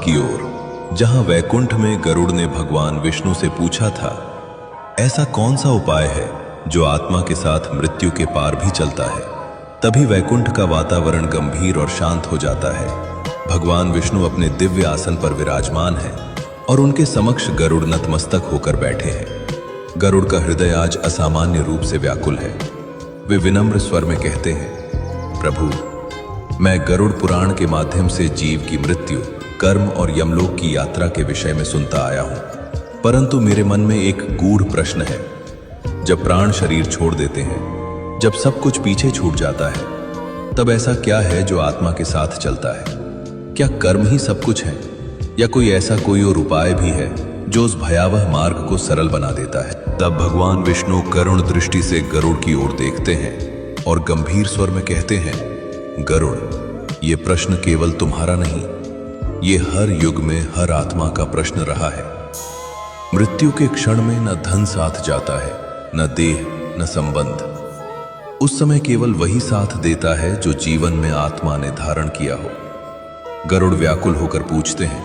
की ओर, जहां वैकुंठ में गरुड़ ने भगवान विष्णु से पूछा था, ऐसा कौन सा उपाय है जो आत्मा के साथ मृत्यु के पार भी चलता है। तभी वैकुंठ का वातावरण गंभीर और शांत हो जाता है। भगवान विष्णु अपने दिव्य आसन पर विराजमान हैं और उनके समक्ष गरुड़ नतमस्तक होकर बैठे हैं। गरुड़ का हृदय आज असामान्य रूप से व्याकुल है। वे विनम्र स्वर में कहते हैं, प्रभु, मैं गरुड़ पुराण के माध्यम से जीव की मृत्यु, कर्म और यमलोक की यात्रा के विषय में सुनता आया हूं, परंतु मेरे मन में एक गूढ़ प्रश्न है। जब प्राण शरीर छोड़ देते हैं, जब सब कुछ पीछे छूट जाता है, तब ऐसा क्या है जो आत्मा के साथ चलता है? क्या कर्म ही सब कुछ है, या कोई ऐसा कोई और उपाय भी है जो उस भयावह मार्ग को सरल बना देता है? तब भगवान विष्णु करुण दृष्टि से गरुड़ की ओर देखते हैं और गंभीर स्वर में कहते हैं, गरुड़, ये प्रश्न केवल तुम्हारा नहीं, ये हर युग में हर आत्मा का प्रश्न रहा है। मृत्यु के क्षण में न धन साथ जाता है, न देह, न संबंध। उस समय केवल वही साथ देता है जो जीवन में आत्मा ने धारण किया हो। गरुड़ व्याकुल होकर पूछते हैं,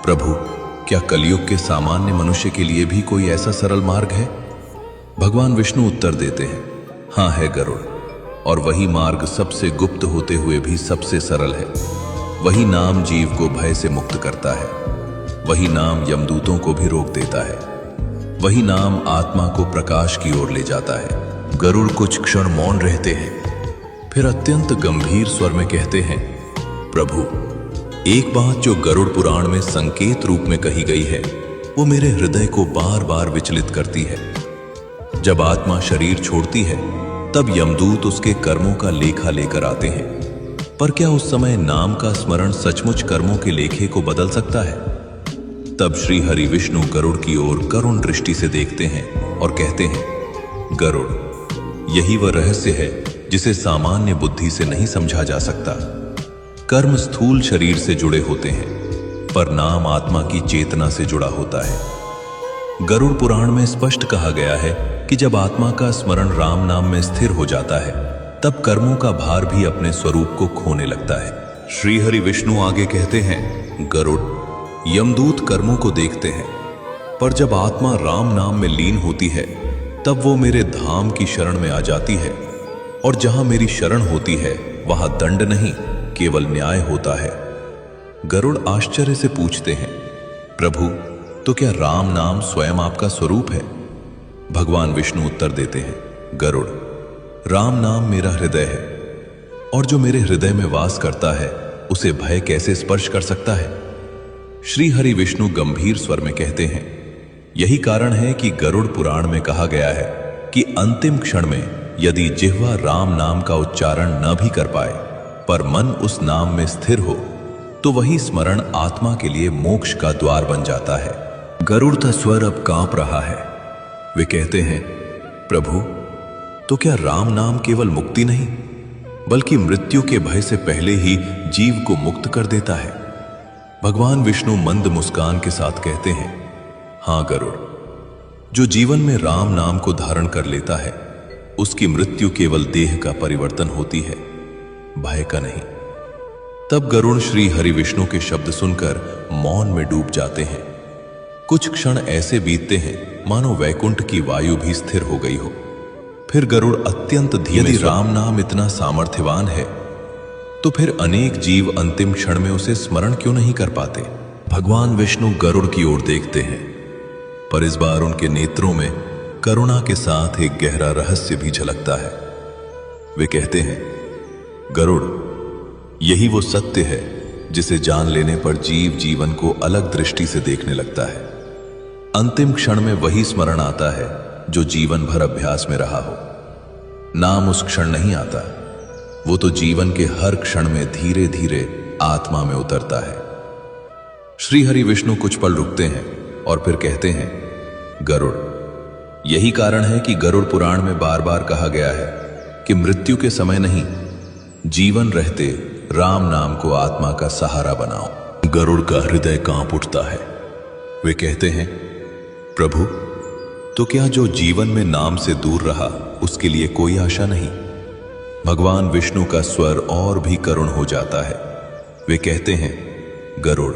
प्रभु, क्या कलयुग के सामान्य मनुष्य के लिए भी कोई ऐसा सरल मार्ग है? भगवान विष्णु उत्तर देते हैं, हाँ है गरुड़, और वही मार्ग सबसे गुप्त होते हुए भी सबसे सरल है। वही नाम जीव को भय से मुक्त करता है। वही नाम यमदूतों को भी रोक देता है। वही नाम आत्मा को प्रकाश की ओर ले जाता है। गरुड़ कुछ क्षण मौन रहते हैं, फिर अत्यंत गंभीर स्वर में कहते हैं, प्रभु, एक बात जो गरुड़ पुराण में संकेत रूप में कही गई है, वो मेरे हृदय को बार बार विचलित करती है। जब आत्मा शरीर छोड़ती है, तब यमदूत उसके कर्मों का लेखा लेकर आते हैं। पर क्या उस समय नाम का स्मरण सचमुच कर्मों के लेखे को बदल सकता है? तब श्री हरि विष्णु गरुड़ की ओर करुण दृष्टि से देखते हैं और कहते हैं, गरुड़, यही वह रहस्य है जिसे सामान्य बुद्धि से नहीं समझा जा सकता। कर्म स्थूल शरीर से जुड़े होते हैं, पर नाम आत्मा की चेतना से जुड़ा होता है। गरुड़ पुराण में स्पष्ट कहा गया है कि जब आत्मा का स्मरण राम नाम में स्थिर हो जाता है, तब कर्मों का भार भी अपने स्वरूप को खोने लगता है। श्री हरि विष्णु आगे कहते हैं, गरुड़, यमदूत कर्मों को देखते हैं, पर जब आत्मा राम नाम में लीन होती है, तब वो मेरे धाम की शरण में आ जाती है, और जहां मेरी शरण होती है वहां दंड नहीं, केवल न्याय होता है। गरुड़ आश्चर्य से पूछते हैं, प्रभु, तो क्या राम नाम स्वयं आपका स्वरूप है? भगवान विष्णु उत्तर देते हैं, गरुड़, राम नाम मेरा हृदय है, और जो मेरे हृदय में वास करता है उसे भय कैसे स्पर्श कर सकता है? श्री हरि विष्णु गंभीर स्वर में कहते हैं, यही कारण है कि गरुड़ पुराण में कहा गया है कि अंतिम क्षण में यदि जिह्वा राम नाम का उच्चारण न भी कर पाए, पर मन उस नाम में स्थिर हो, तो वही स्मरण आत्मा के लिए मोक्ष का द्वार बन जाता है। गरुड़ का स्वर अब कांप रहा है। वे कहते हैं, प्रभु, तो क्या राम नाम केवल मुक्ति नहीं, बल्कि मृत्यु के भय से पहले ही जीव को मुक्त कर देता है? भगवान विष्णु मंद मुस्कान के साथ कहते हैं, हां गरुड़, जो जीवन में राम नाम को धारण कर लेता है, उसकी मृत्यु केवल देह का परिवर्तन होती है, भय का नहीं। तब गरुड़ श्री हरि विष्णु के शब्द सुनकर मौन में डूब जाते हैं। कुछ क्षण ऐसे बीतते हैं मानो वैकुंठ की वायु भी स्थिर हो गई हो। फिर गरुड़ अत्यंत धीमे, यदि राम नाम इतना सामर्थ्यवान है, तो फिर अनेक जीव अंतिम क्षण में उसे स्मरण क्यों नहीं कर पाते? भगवान विष्णु गरुड़ की ओर देखते हैं, पर इस बार उनके नेत्रों में करुणा के साथ एक गहरा रहस्य भी झलकता है। वे कहते हैं, गरुड़, यही वो सत्य है जिसे जान लेने पर जीव जीवन को अलग दृष्टि से देखने लगता है। अंतिम क्षण में वही स्मरण आता है जो जीवन भर अभ्यास में रहा हो। नाम उस क्षण नहीं आता, वो तो जीवन के हर क्षण में धीरे धीरे आत्मा में उतरता है। श्री हरि विष्णु कुछ पल रुकते हैं और फिर कहते हैं, गरुड़, यही कारण है कि गरुड़ पुराण में बार बार कहा गया है कि मृत्यु के समय नहीं, जीवन रहते राम नाम को आत्मा का सहारा बनाओ। गरुड़ का हृदय कांप उठता है। वे कहते हैं, प्रभु, तो क्या जो जीवन में नाम से दूर रहा उसके लिए कोई आशा नहीं? भगवान विष्णु का स्वर और भी करुण हो जाता है। वे कहते हैं, गरुड़,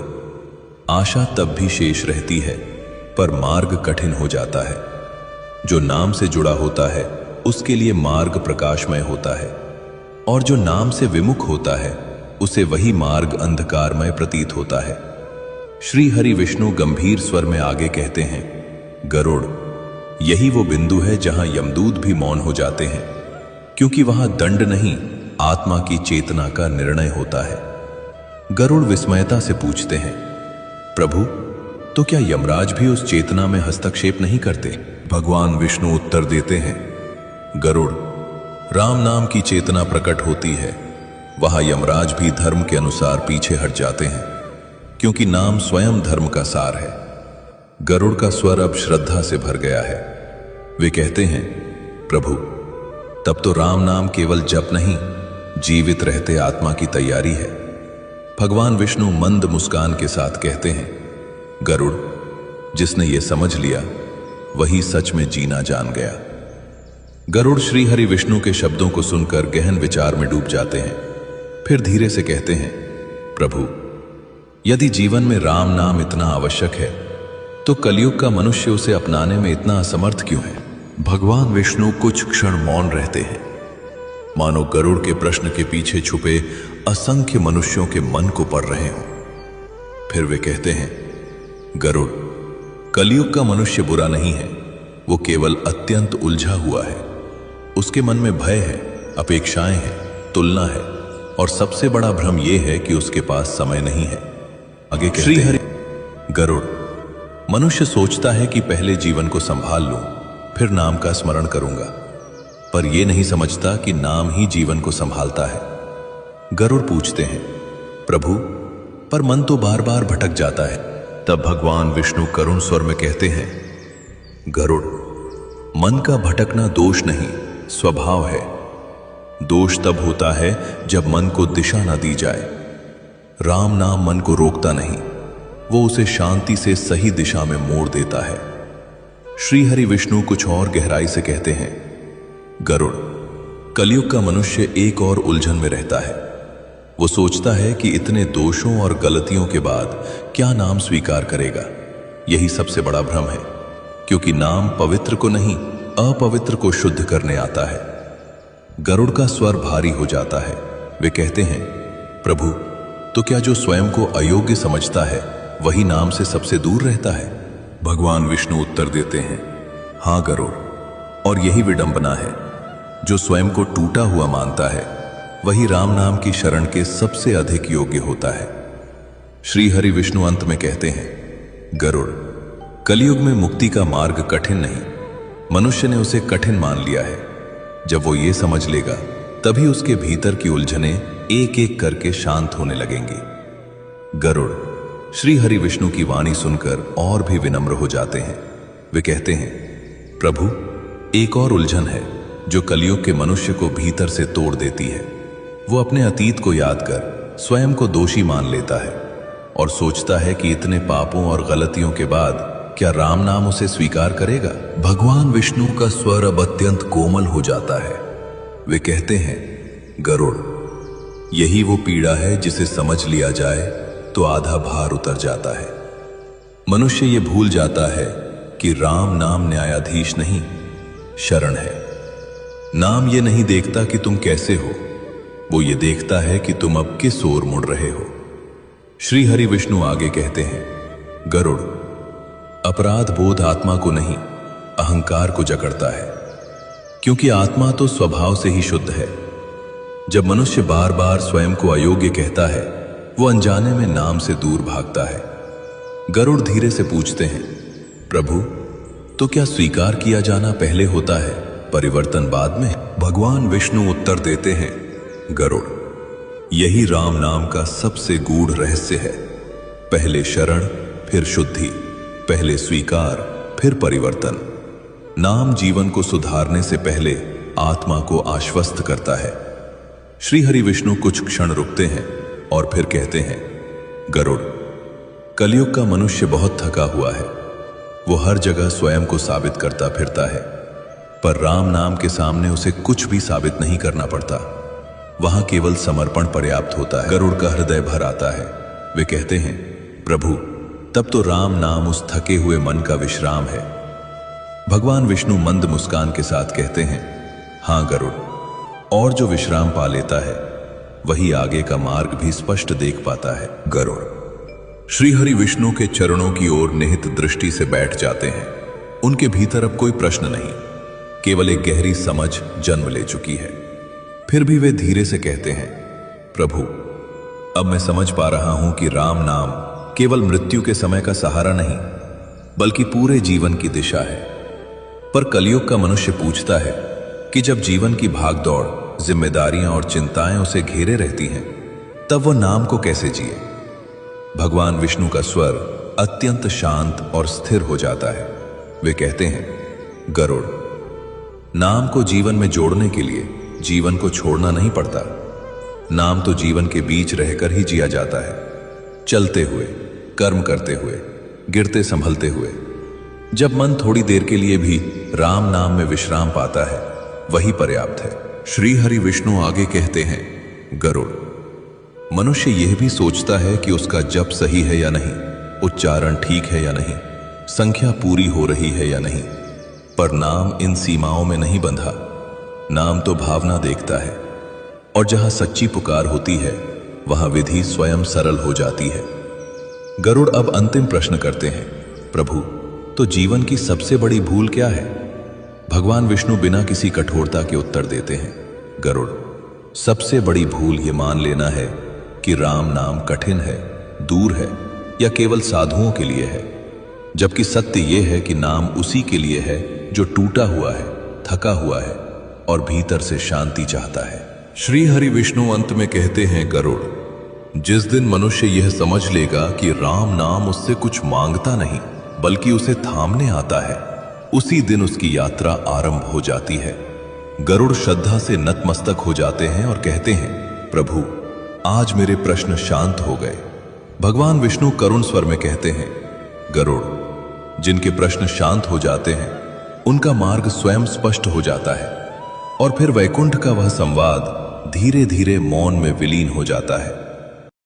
आशा तब भी शेष रहती है, पर मार्ग कठिन हो जाता है। जो नाम से जुड़ा होता है उसके लिए मार्ग प्रकाशमय होता है, और जो नाम से विमुख होता है उसे वही मार्ग अंधकारमय प्रतीत होता है। श्री हरि विष्णु गंभीर स्वर में आगे कहते हैं, गरुड़, यही वो बिंदु है जहां यमदूत भी मौन हो जाते हैं, क्योंकि वहां दंड नहीं, आत्मा की चेतना का निर्णय होता है। गरुड़ विस्मयता से पूछते हैं, प्रभु, तो क्या यमराज भी उस चेतना में हस्तक्षेप नहीं करते? भगवान विष्णु उत्तर देते हैं, गरुड़, राम नाम की चेतना प्रकट होती है, वहां यमराज भी धर्म के अनुसार पीछे हट जाते हैं, क्योंकि नाम स्वयं धर्म का सार है। गरुड़ का स्वर अब श्रद्धा से भर गया है। वे कहते हैं, प्रभु, तब तो राम नाम केवल जप नहीं, जीवित रहते आत्मा की तैयारी है। भगवान विष्णु मंद मुस्कान के साथ कहते हैं, गरुड़, जिसने ये समझ लिया वही सच में जीना जान गया। गरुड़ श्री हरि विष्णु के शब्दों को सुनकर गहन विचार में डूब जाते हैं। फिर धीरे से कहते हैं, प्रभु, यदि जीवन में राम नाम इतना आवश्यक है तो कलयुग का मनुष्य उसे अपनाने में इतना असमर्थ क्यों है? भगवान विष्णु कुछ क्षण मौन रहते हैं, मानो गरुड़ के प्रश्न के पीछे छुपे असंख्य मनुष्यों के मन को पढ़ रहे हों। फिर वे कहते हैं, गरुड़, कलयुग का मनुष्य बुरा नहीं है, वो केवल अत्यंत उलझा हुआ है। उसके मन में भय है, अपेक्षाएं हैं, तुलना है, और सबसे बड़ा भ्रम यह है कि उसके पास समय नहीं है। आगे कहते हैं, गरुड़, मनुष्य सोचता है कि पहले जीवन को संभाल लूं, फिर नाम का स्मरण करूंगा, पर यह नहीं समझता कि नाम ही जीवन को संभालता है। गरुड़ पूछते हैं, प्रभु, पर मन तो बार बार भटक जाता है। तब भगवान विष्णु करुण स्वर में कहते हैं, गरुड़, मन का भटकना दोष नहीं, स्वभाव है। दोष तब होता है जब मन को दिशा न दी जाए। राम नाम मन को रोकता नहीं, वो उसे शांति से सही दिशा में मोड़ देता है। श्री हरि विष्णु कुछ और गहराई से कहते हैं, गरुड़, कलयुग का मनुष्य एक और उलझन में रहता है। वो सोचता है कि इतने दोषों और गलतियों के बाद क्या नाम स्वीकार करेगा। यही सबसे बड़ा भ्रम है, क्योंकि नाम पवित्र को नहीं, अपवित्र को शुद्ध करने आता है। गरुड़ का स्वर भारी हो जाता है। वे कहते हैं, प्रभु, तो क्या जो स्वयं को अयोग्य समझता है वही नाम से सबसे दूर रहता है? भगवान विष्णु उत्तर देते हैं, हाँ गरुड़, और यही विडंबना है। जो स्वयं को टूटा हुआ मानता है वही राम नाम की शरण के सबसे अधिक योग्य होता है। श्री हरि विष्णु अंत में कहते हैं, गरुड़, कलयुग में मुक्ति का मार्ग कठिन नहीं, मनुष्य ने उसे कठिन मान लिया है। जब वो ये समझ लेगा तभी उसके भीतर की उलझनें एक एक करके शांत होने लगेंगी। गरुड़ श्री हरि विष्णु की वाणी सुनकर और भी विनम्र हो जाते हैं। वे कहते हैं, प्रभु, एक और उलझन है जो कलयुग के मनुष्य को भीतर से तोड़ देती है। वो अपने अतीत को याद कर स्वयं को दोषी मान लेता है और सोचता है कि इतने पापों और गलतियों के बाद क्या राम नाम उसे स्वीकार करेगा? भगवान विष्णु का स्वर अब अत्यंत कोमल हो जाता है। वे कहते हैं, गरुड़, यही वो पीड़ा है जिसे समझ लिया जाए तो आधा भार उतर जाता है। मनुष्य ये भूल जाता है कि राम नाम न्यायाधीश नहीं, शरण है। नाम ये नहीं देखता कि तुम कैसे हो, वो ये देखता है कि तुम अब किस ओर मुड़ रहे हो। श्री हरि विष्णु आगे कहते हैं, गरुड़, अपराध बोध आत्मा को नहीं, अहंकार को जकड़ता है, क्योंकि आत्मा तो स्वभाव से ही शुद्ध है। जब मनुष्य बार बार स्वयं को अयोग्य कहता है, वो अनजाने में नाम से दूर भागता है। गरुड़ धीरे से पूछते हैं, प्रभु, तो क्या स्वीकार किया जाना पहले होता है, परिवर्तन बाद में? भगवान विष्णु उत्तर देते हैं, गरुड़, यही राम नाम का सबसे गूढ़ रहस्य है। पहले शरण, फिर शुद्धि, पहले स्वीकार, फिर परिवर्तन। नाम जीवन को सुधारने से पहले आत्मा को आश्वस्त करता है। श्री हरि विष्णु कुछ क्षण रुकते हैं और फिर कहते हैं, गरुड़, कलयुग का मनुष्य बहुत थका हुआ है। वो हर जगह स्वयं को साबित करता फिरता है, पर राम नाम के सामने उसे कुछ भी साबित नहीं करना पड़ता। वहां केवल समर्पण पर्याप्त होता है। गरुड़ का हृदय भर आता है। वे कहते हैं, प्रभु, तब तो राम नाम उस थके हुए मन का विश्राम है। भगवान विष्णु मंद मुस्कान के साथ कहते हैं, हां गरुड़, और जो विश्राम पा लेता है वही आगे का मार्ग भी स्पष्ट देख पाता है। गरुड़ श्रीहरि विष्णु के चरणों की ओर निहित दृष्टि से बैठ जाते हैं। उनके भीतर अब कोई प्रश्न नहीं, केवल एक गहरी समझ जन्म ले चुकी है। फिर भी वे धीरे से कहते हैं, प्रभु, अब मैं समझ पा रहा हूं कि राम नाम केवल मृत्यु के समय का सहारा नहीं, बल्कि पूरे जीवन की दिशा है। पर कलयुग का मनुष्य पूछता है कि जब जीवन की भागदौड़, जिम्मेदारियां और चिंताएं उसे घेरे रहती हैं, तब वो नाम को कैसे जिए? भगवान विष्णु का स्वर अत्यंत शांत और स्थिर हो जाता है। वे कहते हैं, गरुड़, नाम को जीवन में जोड़ने के लिए जीवन को छोड़ना नहीं पड़ता। नाम तो जीवन के बीच रहकर ही जिया जाता है, चलते हुए, कर्म करते हुए, गिरते संभलते हुए। जब मन थोड़ी देर के लिए भी राम नाम में विश्राम पाता है, वही पर्याप्त है। श्री हरि विष्णु आगे कहते हैं, गरुड़, मनुष्य यह भी सोचता है कि उसका जप सही है या नहीं, उच्चारण ठीक है या नहीं, संख्या पूरी हो रही है या नहीं, पर नाम इन सीमाओं में नहीं बंधा। नाम तो भावना देखता है, और जहां सच्ची पुकार होती है वहां विधि स्वयं सरल हो जाती है। गरुड़ अब अंतिम प्रश्न करते हैं, प्रभु, तो जीवन की सबसे बड़ी भूल क्या है? भगवान विष्णु बिना किसी कठोरता के उत्तर देते हैं, गरुड़, सबसे बड़ी भूल ये मान लेना है कि राम नाम कठिन है, दूर है या केवल साधुओं के लिए है, जबकि सत्य ये है कि नाम उसी के लिए है जो टूटा हुआ है, थका हुआ है और भीतर से शांति चाहता है। श्री हरि विष्णु अंत में कहते हैं, गरुड़, जिस दिन मनुष्य यह समझ लेगा कि राम नाम उससे कुछ मांगता नहीं बल्कि उसे थामने आता है, उसी दिन उसकी यात्रा आरंभ हो जाती है। गरुड़ श्रद्धा से नतमस्तक हो जाते हैं और कहते हैं, प्रभु, आज मेरे प्रश्न शांत हो गए। भगवान विष्णु करुण स्वर में कहते हैं, गरुड़, जिनके प्रश्न शांत हो जाते हैं उनका मार्ग स्वयं स्पष्ट हो जाता है, और फिर वैकुंठ का वह संवाद धीरे धीरे मौन में विलीन हो जाता है।